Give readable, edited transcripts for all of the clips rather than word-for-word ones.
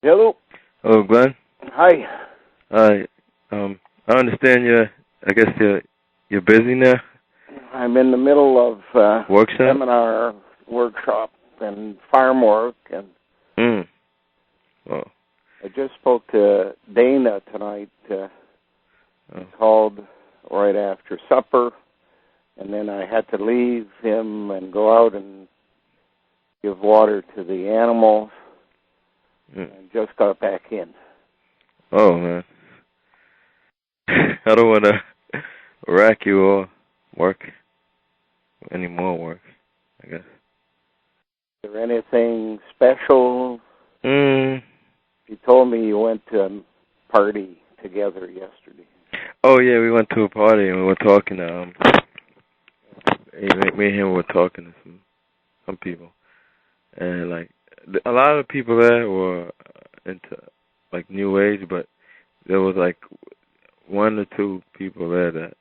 Hello. Hello, Glen. Hi. Hi. I understand you're busy now. I'm in the middle of Workshop? seminar, workshop, and farm work, and Oh. I just spoke to Dana tonight. Called right after supper, and then I had to leave him and go out and give water to the animals, and just got back in. Oh, man. I don't want to rack you or work. Any more work, I guess. Is there anything special? You told me you went to a party together yesterday. Oh, yeah, we went to a party and we were talking. Me and him were talking to some people. And, like, a lot of people there were into, like, New Age, but there was, like, one or two people there that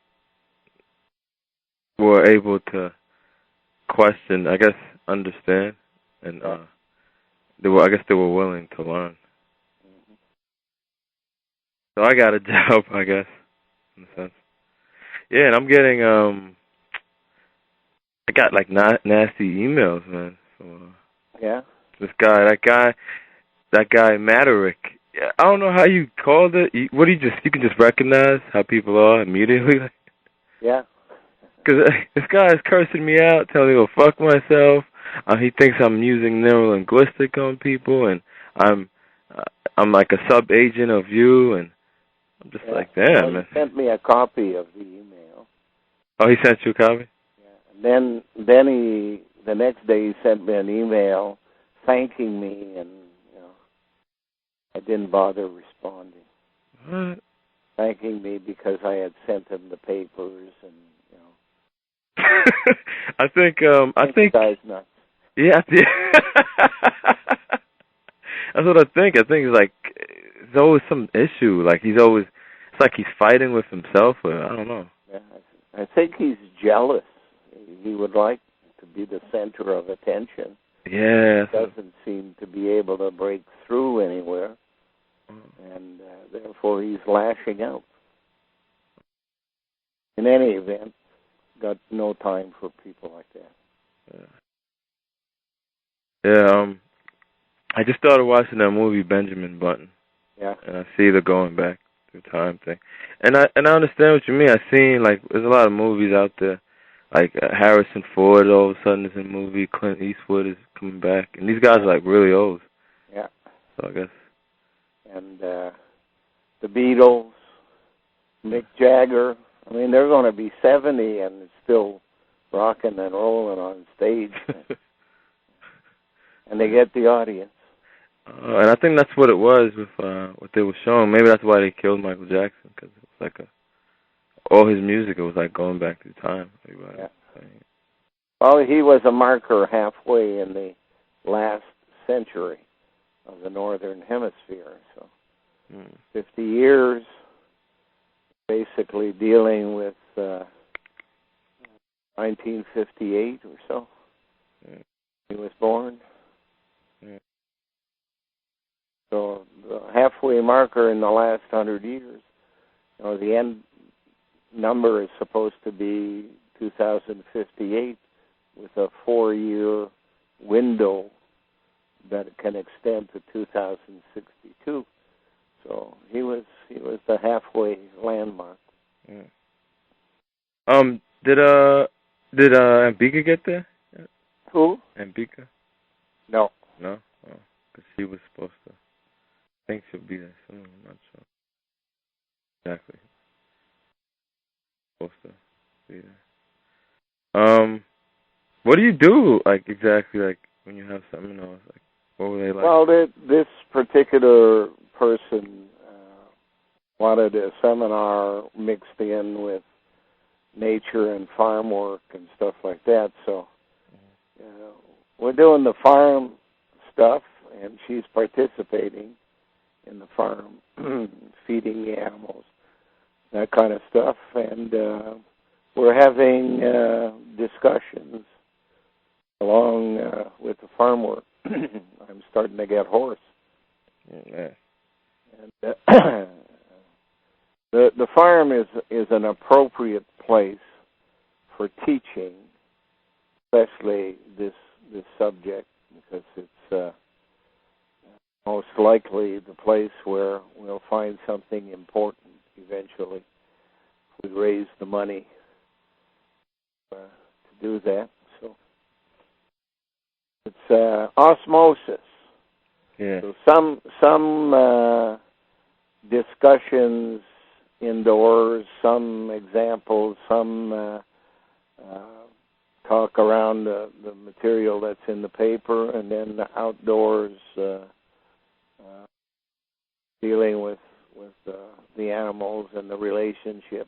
were able to question, I guess, understand, and I guess they were willing to learn. So I got a job, I guess, in a sense. Yeah, and I'm getting, I got, like, nasty emails, man. So, yeah? That guy, Maverick. I don't know how you called it. You can just recognize how people are immediately? Yeah. Because this guy is cursing me out, telling me to go fuck myself. He thinks I'm using neurolinguistic on people, and I'm like a sub-agent of you, and I'm just like, damn, man. He sent me a copy of the email. Oh, he sent you a copy? Yeah. And then the next day he sent me an email thanking me, and, I didn't bother responding. What? Thanking me because I had sent him the papers, and, I think the guy's nuts. Yeah. That's what I think. I think it's like there's always some issue. Like it's like he's fighting with himself, or I don't know. Yeah, I think he's jealous. He would like to be the center of attention. Yeah. He doesn't seem to be able to break through anywhere, and therefore he's lashing out. In any event, got no time for people like that. Yeah. I just started watching that movie Benjamin Button. Yeah. And I see the going back through time thing. And I understand what you mean. I seen, like, there's a lot of movies out there. Like Harrison Ford all of a sudden is in a movie. Clint Eastwood is coming back. And these guys are, like, really old. Yeah. So I guess. And the Beatles, Mick Jagger. I mean, they're going to be 70 and still rocking and rolling on stage. And they get the audience. And I think that's what it was with what they were showing. Maybe that's why they killed Michael Jackson, because it was like all his music, it was like going back through time. Yeah. Well, he was a marker halfway in the last century of the Northern Hemisphere. So 50 years, basically dealing with 1958 or so. He was born. So the halfway marker in the last 100 years, the end number is supposed to be 2058 with a 4-year window that can extend to 2062. So he was the halfway landmark. Did Ambika get there? Who? Ambika? No. No? Oh, because she was supposed to. I think she'll be there soon. I'm not sure. Exactly. Supposed to be there. What do you do, like, exactly, like, when you have seminars? Like, what were they like? Well, this particular person wanted a seminar mixed in with nature and farm work and stuff like that. So we're doing the farm stuff, and she's participating in the farm, feeding the animals, that kind of stuff. And we're having discussions along with the farm work. I'm starting to get hoarse. Yeah. And, the farm is an appropriate place for teaching, especially this subject, because it's most likely the place where we'll find something important eventually. We raise the money to do that. So it's osmosis. Yeah. So some discussions indoors, some examples, some talk around the material that's in the paper, and then the outdoors dealing with the animals and the relationship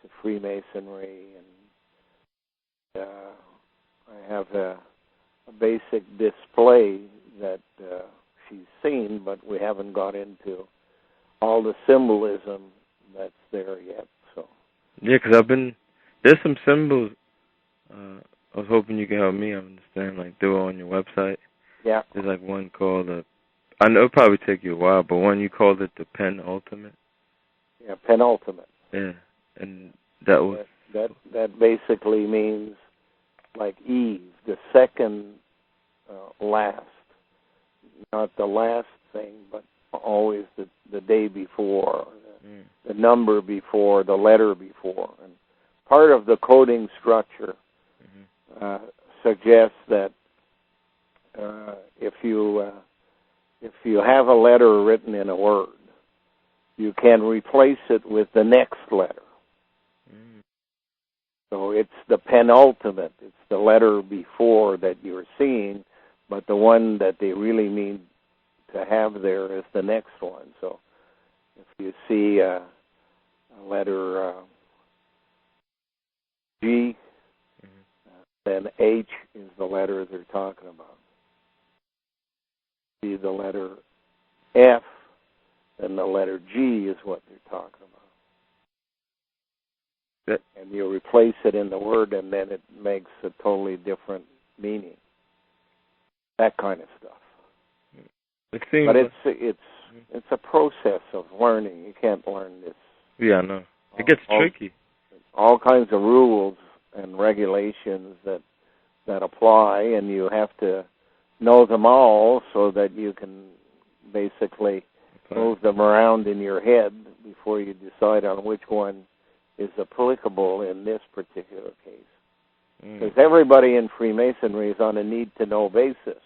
to Freemasonry. And I have a basic display that she's seen, but we haven't got into all the symbolism that's there yet. So yeah, because there's some symbols. I was hoping you could help me understand, like they were on your website. Yeah. There's like one called I know it'll probably take you a while, but one you called it the penultimate. Yeah, penultimate. Yeah, and that was that basically means like Eve, the second last, not the last thing, but always the day before, the number before, the letter before. And part of the coding structure suggests that if you have a letter written in a word, you can replace it with the next letter. So it's the penultimate. It's the letter before that you're seeing, but the one that they really mean to have there is the next one. So if you see a letter G, then H is the letter they're talking about. See the letter F, then the letter G is what they're talking about. And you replace it in the word, and then it makes a totally different meaning. That kind of stuff. But it's a process of learning. You can't learn this. Yeah, I know. It gets tricky. All kinds of rules and regulations that apply, and you have to know them all so that you can basically move them around in your head before you decide on which one is applicable in this particular case. Because everybody in Freemasonry is on a need-to-know basis.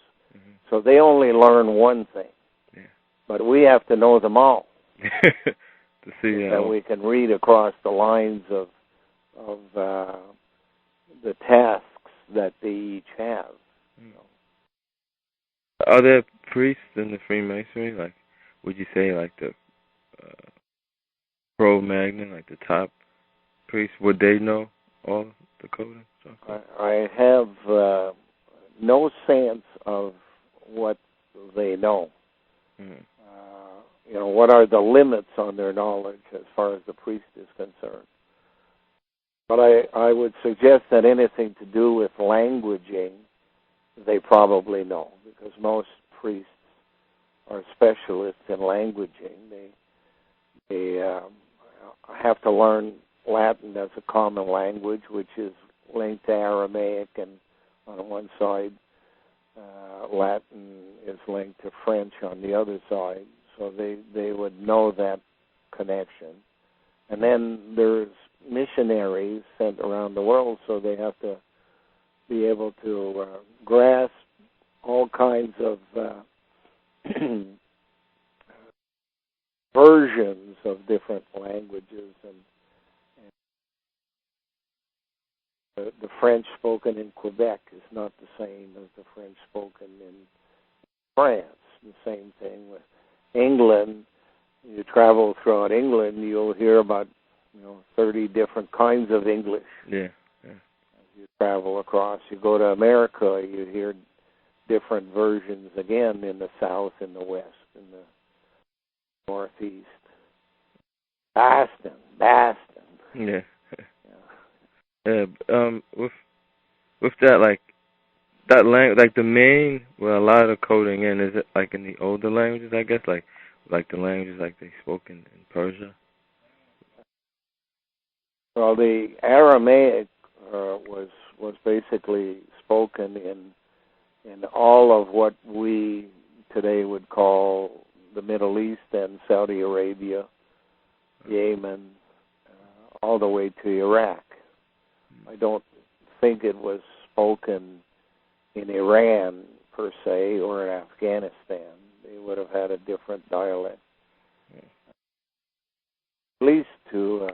So they only learn one thing. Yeah. But we have to know them all. To see that we can read across the lines of the tasks that they each have. Are there priests in the Freemasonry? Like, would you say like the Cro-Magnon, like the top priests? Would they know all the coding? I have no sense of what they know. What are the limits on their knowledge as far as the priest is concerned? But I would suggest that anything to do with languaging, they probably know, because most priests are specialists in languaging. They have to learn Latin as a common language, which is linked to Aramaic, and on one side, Latin is linked to French on the other side. So they would know that connection. And then there's missionaries sent around the world, so they have to be able to grasp all kinds of versions of different languages. And the French spoken in Quebec is not the same as the French spoken in France. The same thing with England. You travel throughout England, you'll hear about 30 different kinds of English. Yeah. As you travel across, you go to America, you hear different versions again in the South, in the West, in the Northeast. Boston. Yeah. Yeah. With that, like, that language, like the main, where a lot of coding in, is it like in the older languages, I guess, like the languages like they spoke in Persia? Well, the Aramaic was basically spoken in all of what we today would call the Middle East and Saudi Arabia, Yemen, all the way to Iraq. I don't think it was spoken in Iran per se or in Afghanistan. They would have had a different dialect, at least to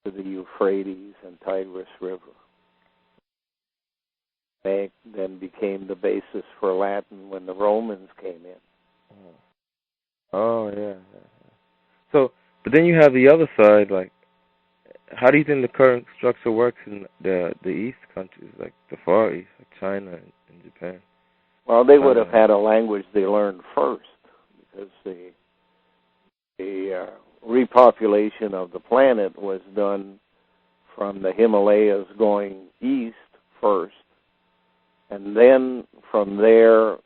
the Euphrates and Tigris River. They then became the basis for Latin when the Romans came in. Oh, yeah. So, but then you have the other side, like, how do you think the current structure works in the East countries, like the Far East, like China and Japan? Well, they would have had a language they learned first, because the repopulation of the planet was done from the Himalayas going east first, and then from there,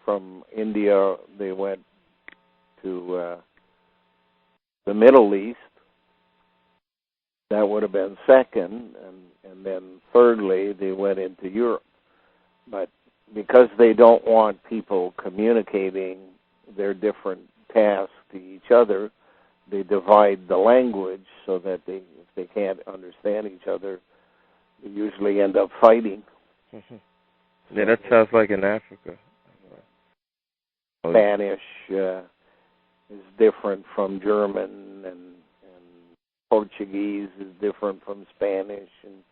from India, they went to the Middle East. That would have been second, and then thirdly, they went into Europe. But because they don't want people communicating their different tasks to each other, they divide the language so that if they can't understand each other, they usually end up fighting. Yeah, that sounds like in Africa. Spanish is different from German, and Portuguese is different from Spanish, and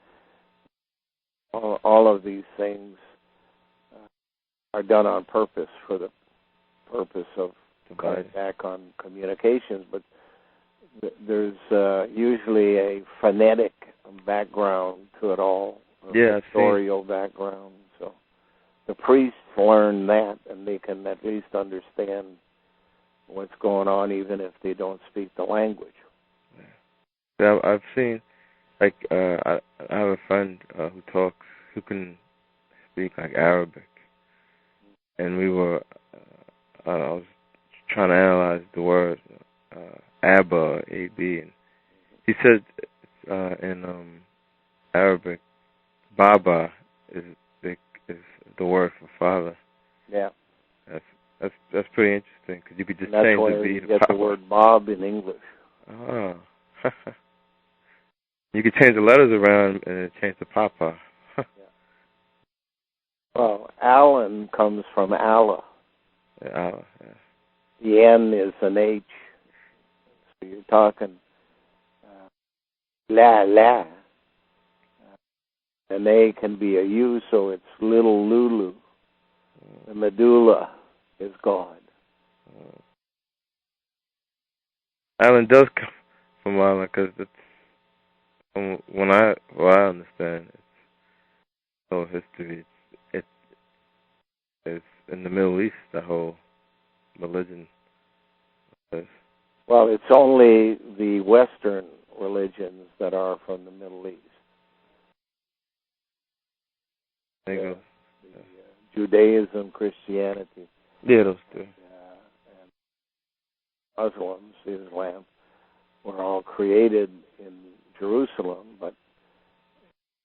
all of these things are done on purpose for the purpose of cutting back on communications. But there's usually a phonetic background to it all, a historical background. So the priests learn that, and they can at least understand what's going on, even if they don't speak the language. Yeah, I've seen, like, I have a friend who can speak like Arabic, and we were, I was trying to analyze the word Abba, A-B, and he said in Arabic, Baba is the word for father. Yeah. That's pretty interesting, because you could just change the B to Papa. That's why you get the word Bob in English. Oh. You could change the letters around and change to Papa. Yeah. Well, Alan comes from Allah. Yeah, Allah, yeah. The N is an H. So you're talking la. An A can be a U, so it's little Lulu. The medulla is God. Alan does come from Allah, because it's, from what I understand, it's whole history. It's in the Middle East, the whole religion. Well, it's only the Western religions that are from the Middle East. Judaism, Christianity. Yeah, those two. And Muslims, Islam, were all created in Jerusalem, but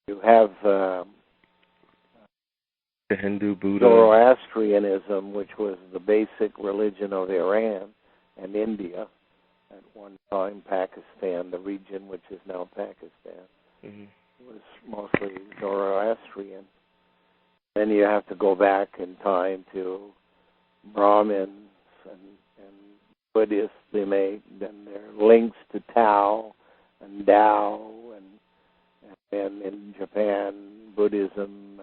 you have the Hindu, Buddha, Zoroastrianism, which was the basic religion of Iran and India, at one time Pakistan, the region which is now Pakistan, was mostly Zoroastrian. Then you have to go back in time to Brahmins and Buddhists. They made then their links to Tao and Tao, and in Japan, Buddhism,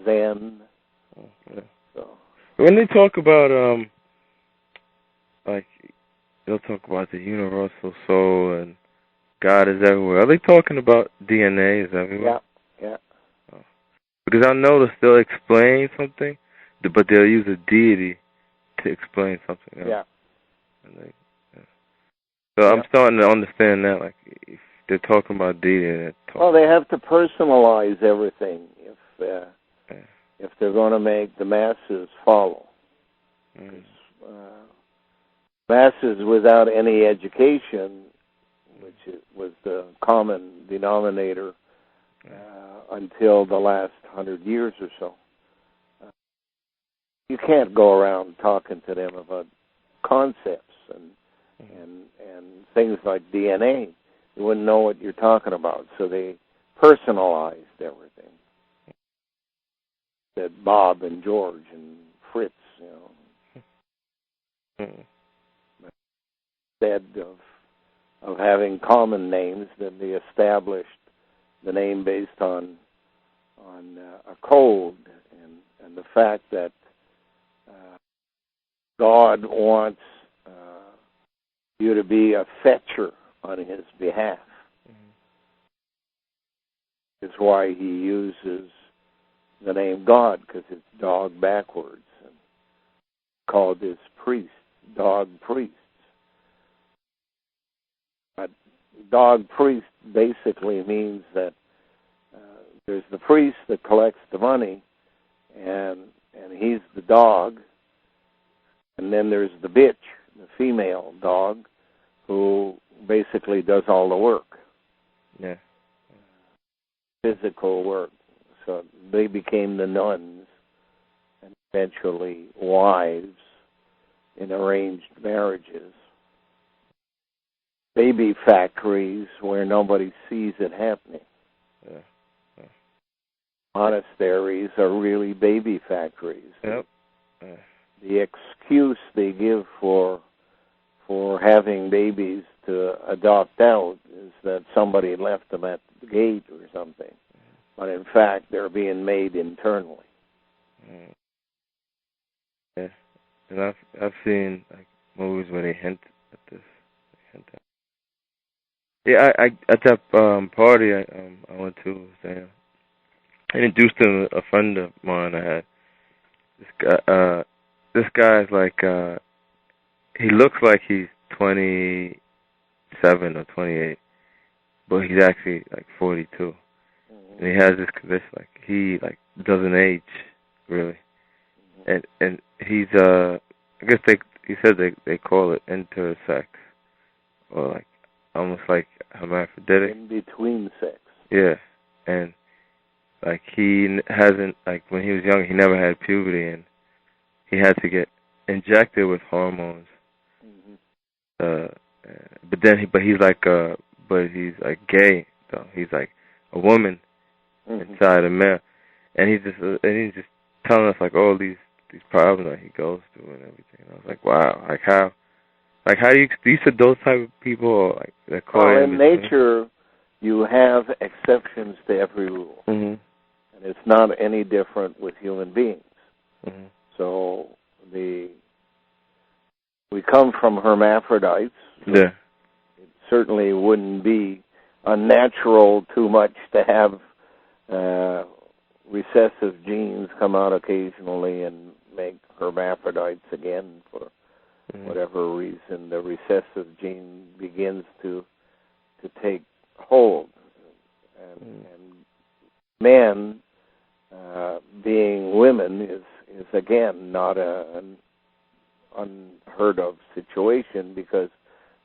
Zen. So when they talk about like they'll talk about the universal soul and God is everywhere. Are they talking about DNA is everywhere? Yeah. Because I noticed they'll explain something, but they'll use a deity to explain something else. Yeah. So I'm starting to understand that, like, if they're talking about deity, well, they have to personalize everything. If if they're going to make the masses follow. Masses without any education, which was the common denominator until the last 100 years or so. You can't go around talking to them about concepts and things like DNA. You wouldn't know what you're talking about, so they personalized everything. Said Bob and George and Fritz, Instead of having common names, then they established the name based on a code and the fact that God wants you to be a fetcher on his behalf. It's why he uses the name God, because it's dog backwards, and called his priests dog priests. But dog priest basically means that there's the priest that collects the money, and he's the dog, and then there's the bitch, the female dog, who basically does all the work. Yeah. Physical work. So they became the nuns and eventually wives in arranged marriages. Baby factories where nobody sees it happening. Yeah. Yeah. Monasteries are really baby factories. Yep. Yeah. The excuse they give for having babies to adopt out is that somebody left them at the gate or something. But in fact, they're being made internally. Yeah, and I've seen like movies where they hint at this. Yeah, I at that party I went to, I introduced him to a friend of mine. I had this guy's like he looks like he's 27 or 28, but he's actually like 42. And he has this condition, like he like doesn't age really, and he's I guess he said they call it intersex, or like almost like hermaphroditic. In between sex. Yeah, and like he hasn't, like when he was young he never had puberty, and he had to get injected with hormones. But he's like gay though. He's like a woman inside a male, and he's just telling us like all these problems that he goes through and everything. And I was like, wow, how do you said those type of people, or like they're called in nature, you have exceptions to every rule, and it's not any different with human beings. So we come from hermaphrodites. So yeah. It certainly wouldn't be unnatural too much to have recessive genes come out occasionally and make hermaphrodites again for whatever reason. The recessive gene begins to take hold, and men being women is again not an unheard of situation, because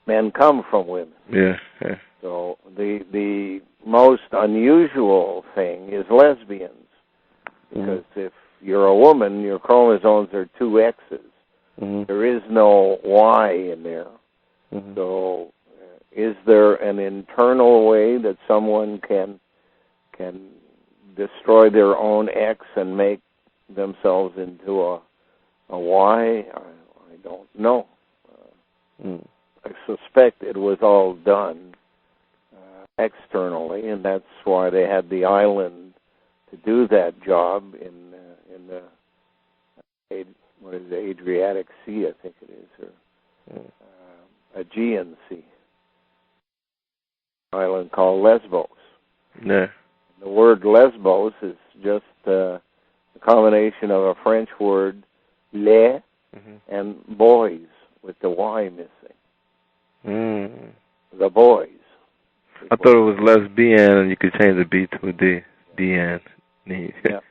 men come from women. Yeah. Yeah. So the most unusual thing is lesbians, because if you're a woman, your chromosomes are 2 X's. There is no Y in there. So is there an internal way that someone can destroy their own X and make themselves into a Y? I don't know. I suspect it was all done externally, and that's why they had the island to do that job in the Adriatic Sea, I think it is, or Aegean Sea. Island called Lesbos. Yeah. The word Lesbos is just a combination of a French word les and boys, with the Y missing. The boys. I thought it was lesbian, and you could change the B to a D. DN. Yeah.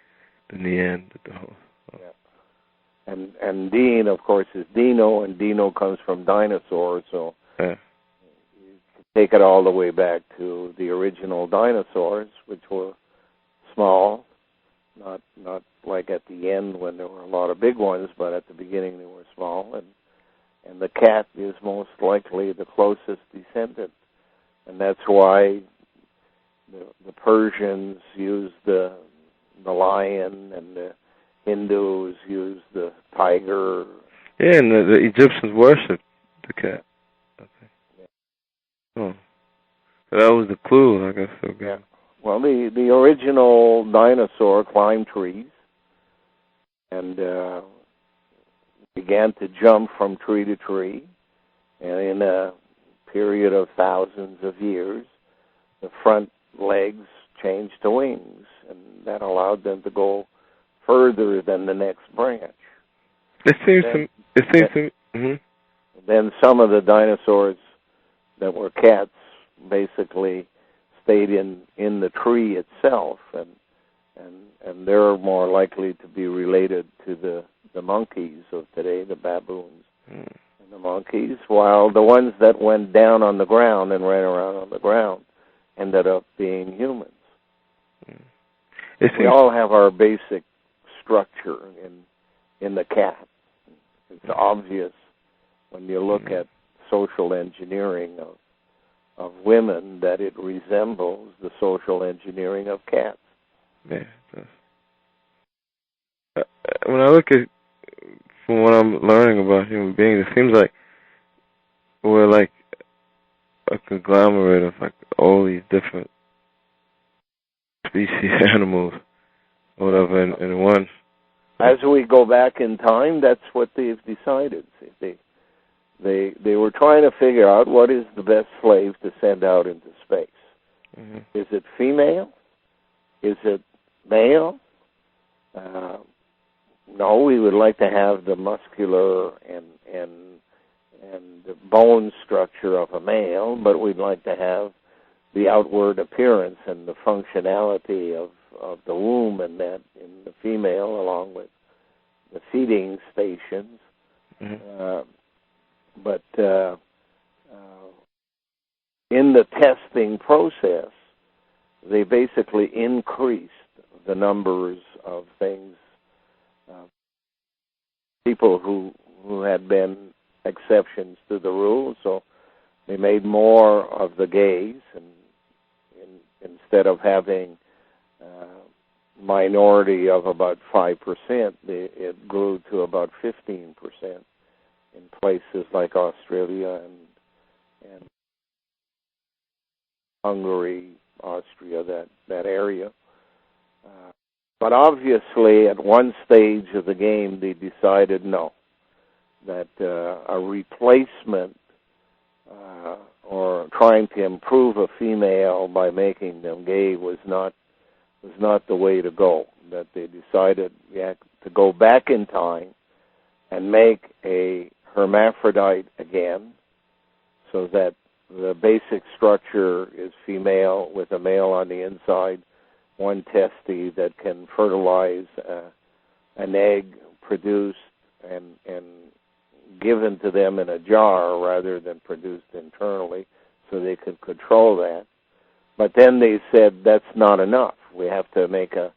the Neanderthal. Yeah. And Dean, of course, is Dino, and Dino comes from dinosaur, so Yeah. you can take it all the way back to the original dinosaurs, which were small, not like at the end when there were a lot of big ones, but at the beginning they were small, and the cat is most likely the closest descendant, and that's why the Persians used the lion, and the Hindus used the tiger. Yeah, and the Egyptians worshipped the cat. I think. Yeah. Oh, so that was the clue, I guess. Okay. Yeah. Well, the original dinosaur climbed trees and began to jump from tree to tree, and in a period of thousands of years, the front legs changed to wings, and that allowed them to go further than the next branch. It seems to. Mm-hmm. Then some of the dinosaurs that were cats basically stayed in the tree itself, and they're more likely to be related to the monkeys of today, the baboons and the monkeys, while the ones that went down on the ground and ran around on the ground ended up being humans. We all have our basic structure in the cat. It's obvious when you look at social engineering of women that it resembles the social engineering of cats. Yeah, it does. When I look at, from what I'm learning about human beings, it seems like we're like a conglomerate of like all these different species, animals, or whatever, in one. As we go back in time, that's what they've decided. They were trying to figure out what is the best slave to send out into space. Mm-hmm. Is it female? Is it male? No, we would like to have the muscular and the bone structure of a male, but we'd like to have the outward appearance and the functionality of the womb and that in the female, along with the feeding stations. Mm-hmm. But in the testing process, they basically increased the numbers of things, people who had been exceptions to the rule. So they made more of the gays, and instead of having minority of about 5%, it grew to about 15% in places like Australia and Hungary, Austria, that area. But obviously, at one stage of the game, they decided no, that a replacement or trying to improve a female by making them gay was not the way to go. That they decided to go back in time and make a hermaphrodite again, so that the basic structure is female with a male on the inside, one testy that can fertilize an egg produced and given to them in a jar rather than produced internally, so they could control that. But then they said that's not enough. We have to make a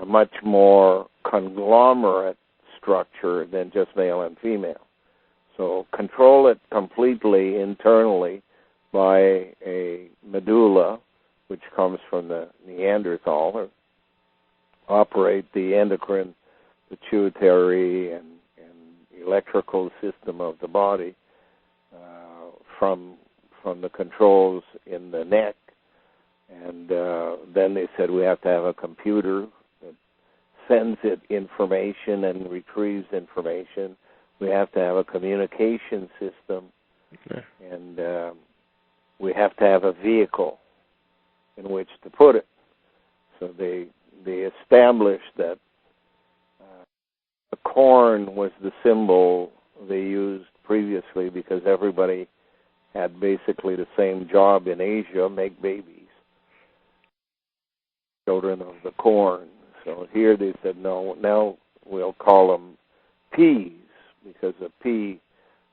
much more conglomerate structure than just male and female. So control it completely internally by a medulla, which comes from the Neanderthal, or operate the endocrine, pituitary, and electrical system of the body from the controls in the neck. And then they said we have to have a computer that sends it information and retrieves information. We have to have a communication system, and we have to have a vehicle in which to put it. So they established that the corn was the symbol they used previously because everybody had basically the same job in Asia, make babies, children of the corn. So here they said, no, now we'll call them peas, because a pea,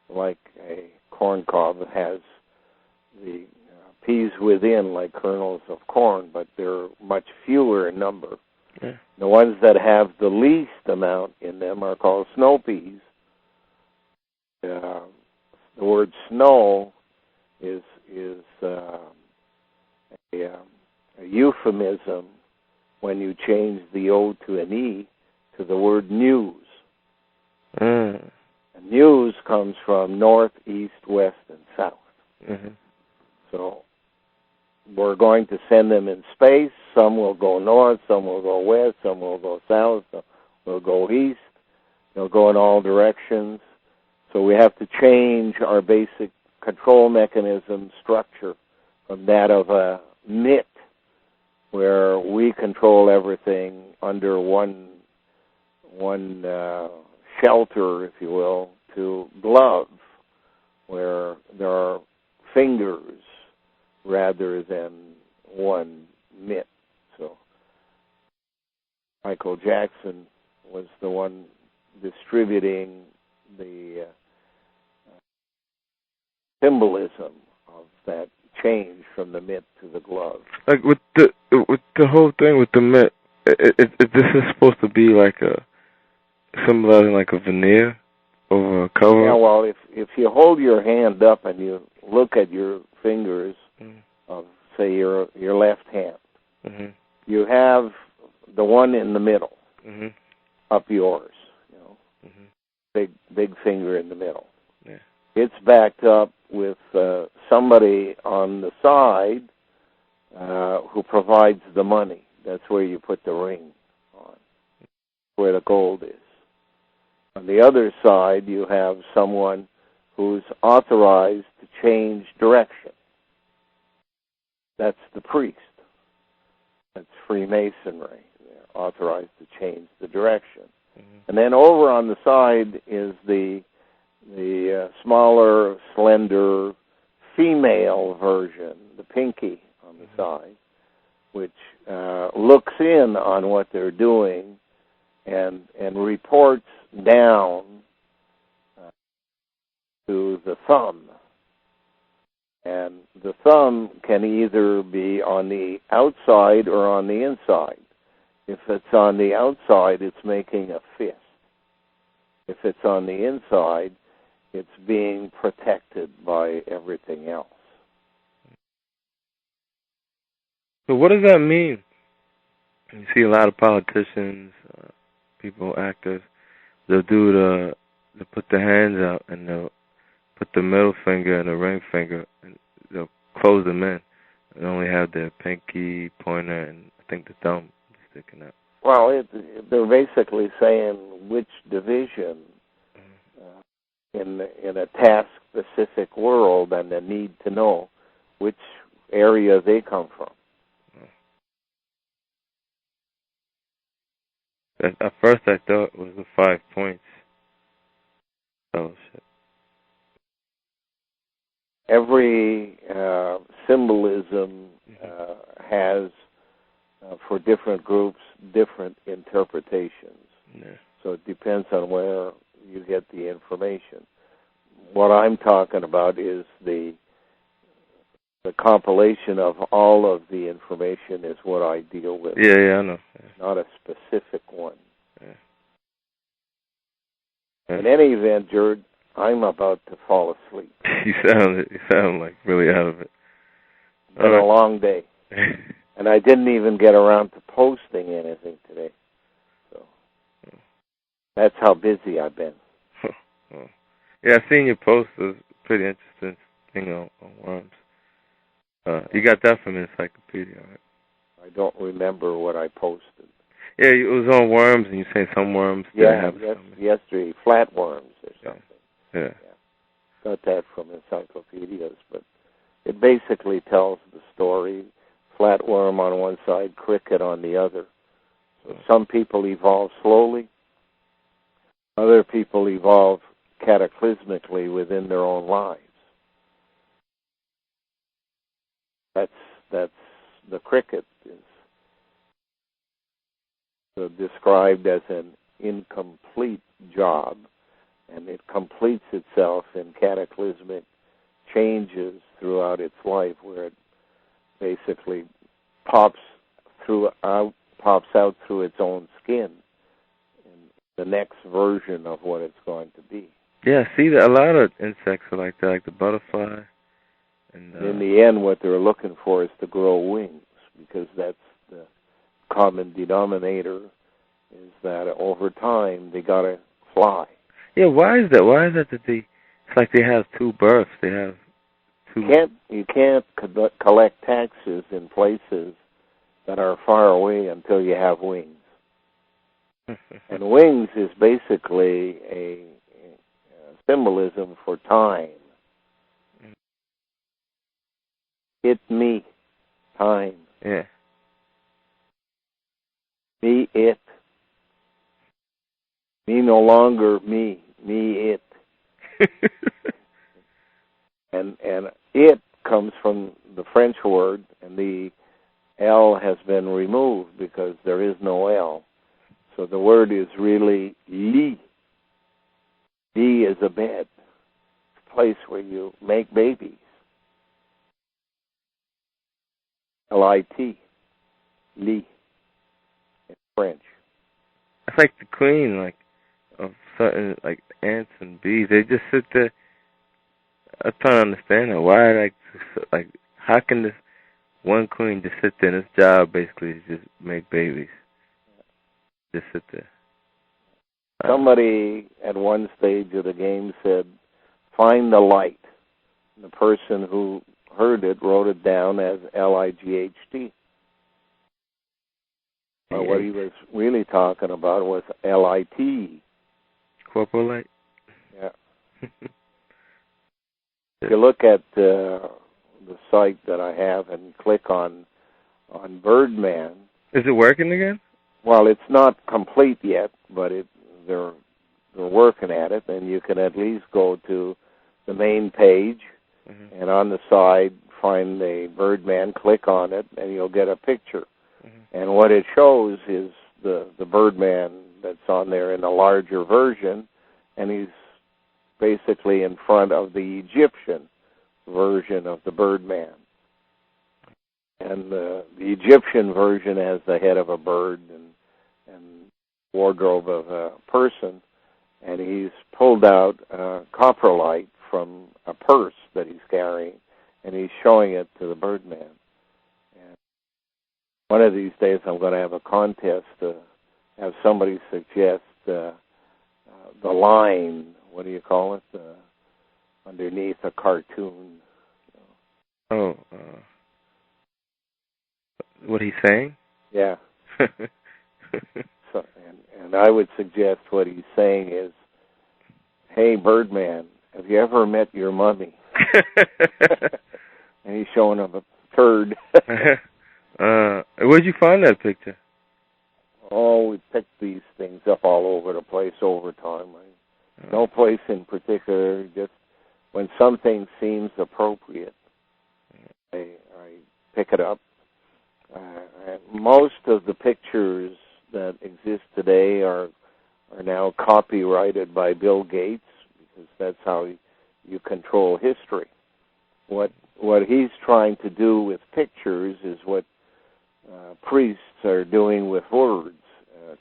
like a corn cob, has the peas within, like kernels of corn, but they're much fewer in number. Yeah. The ones that have the least amount in them are called snow peas. The word snow is a euphemism when you change the O to an E to the word news. Mm. And news comes from north, east, west, and south. Mm-hmm. So we're going to send them in space. Some will go north, some will go west, some will go south, some will go east. They'll go in all directions. So we have to change our basic control mechanism structure from that of a mitt, where we control everything under one shelter, if you will, to glove, where there are fingers rather than one mitt. So Michael Jackson was the one distributing the symbolism of that change from the mitt to the glove. Like with the whole thing with the mitt, this is supposed to be like a symbolizing like a veneer over a cover. Yeah, well, if you hold your hand up and you look at your fingers of, say, your left hand, you have the one in the middle, up yours, big finger in the middle. Yeah. It's backed up with somebody on the side who provides the money. That's where you put the ring on, where the gold is. On the other side, you have someone who's authorized to change direction. That's the priest. That's Freemasonry. They're authorized to change the direction. And then over on the side is the smaller, slender, female version, the pinky on the side, which looks in on what they're doing and reports down to the thumb. And the thumb can either be on the outside or on the inside. If it's on the outside, it's making a fist. If it's on the inside, it's being protected by everything else. So what does that mean? You see a lot of politicians, people, actors, they'll put their hands out and they'll put the middle finger and the ring finger and they'll close them in and only have their pinky, pointer, and I think the thumb sticking out. Well, they're basically saying which division in a task-specific world, and the need to know which area they come from. At first I thought it was the 5 points fellowship. Every symbolism has, for different groups, different interpretations. Yeah. So it depends on where you get the information. What I'm talking about is the compilation of all of the information is what I deal with. Yeah, I know. Yeah. Not a specific one. Yeah. In any event, Jared, I'm about to fall asleep. You sound like really out of it. It's been a long day. And I didn't even get around to posting anything today. So that's how busy I've been. Yeah, I've seen your post. It was a pretty interesting thing on worms. You got that from Encyclopedia, right? I don't remember what I posted. Yeah, it was on worms, and you say some worms didn't have yesterday, flatworms or something. Yeah. Got that from encyclopedias, but it basically tells the story. Flatworm on one side, cricket on the other. So some people evolve slowly. Other people evolve cataclysmically within their own lives. That's the cricket is described as an incomplete job, and it completes itself in cataclysmic changes throughout its life, where it basically pops out through its own skin in the next version of what it's going to be. Yeah, see, a lot of insects are like that, like the butterfly. And in the end, what they're looking for is to grow wings, because that's the common denominator, is that over time they got to fly. Yeah, why is that? Why is that it's like they have two births? They have two... You can't collect taxes in places that are far away until you have wings. And wings is basically a symbolism for time. It, me, time. Yeah. Me, it. Me no longer me, it. and it comes from the French word, and the L has been removed because there is no L. So the word is really lit. Lit is a bed, a place where you make babies. Lit, lit, in French. It's like the queen, like, of certain, like, ants and bees. They just sit there. I'm trying to understand that. Why, like, how can this one queen just sit there and its job basically is just make babies? Just sit there. Somebody at one stage of the game said, find the light. And the person who heard it wrote it down as L-I-G-H-T. But what he was really talking about was L-I-T. Corporal light? Yeah. If you look at the site that I have and click on Birdman. Is it working again? Well, it's not complete yet, but they're working at it, and you can at least go to the main page, and on the side find the Birdman, click on it, and you'll get a picture. And what it shows is the Birdman that's on there in a larger version, and he's basically in front of the Egyptian version of the Birdman. And the Egyptian version has the head of a bird and wardrobe of a person, and he's pulled out coprolite from a purse that he's carrying, and he's showing it to the Birdman. And one of these days I'm going to have a contest to have somebody suggest the line, what do you call it, underneath a cartoon. Oh, what he's saying? Yeah. So, and I would suggest what he's saying is, hey, Birdman, have you ever met your mummy? And he's showing him a turd. Where'd you find that picture? Oh, we picked these things up all over the place over time. No place in particular, just when something seems appropriate, I pick it up. Most of the pictures that exist today are now copyrighted by Bill Gates, because that's how you control history. What he's trying to do with pictures is what priests are doing with words,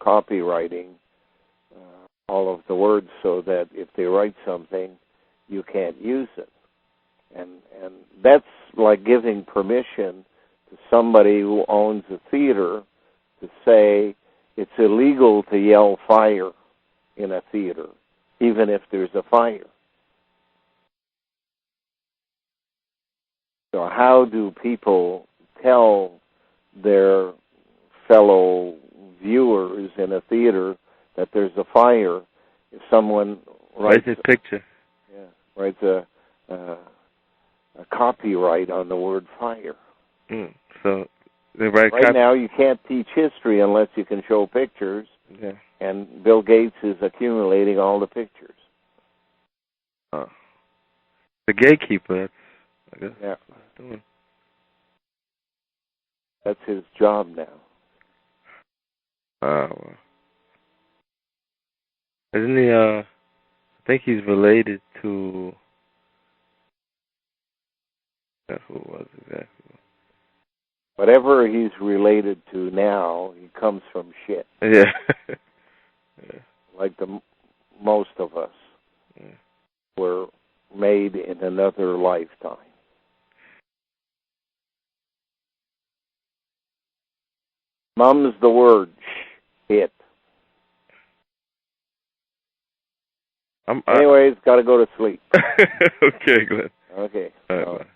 copywriting all of the words so that if they write something, you can't use it. And that's like giving permission to somebody who owns a theater to say it's illegal to yell fire in a theater, even if there's a fire. So how do people tell their fellow viewers in a theater that there's a fire if someone writes a picture? Yeah, writes a copyright on the word fire. So right now you can't teach history unless you can show pictures. Yeah. And Bill Gates is accumulating all the pictures. The gatekeeper. I guess. Yeah. That's his job now. Well. Isn't he, I think he's related to, who was exactly? Whatever he's related to now, he comes from shit. Yeah. Yeah. Like most of us were made in another lifetime. Mum's the word. Shit. Anyways, got to go to sleep. Okay, Glenn. Okay. All right, bye.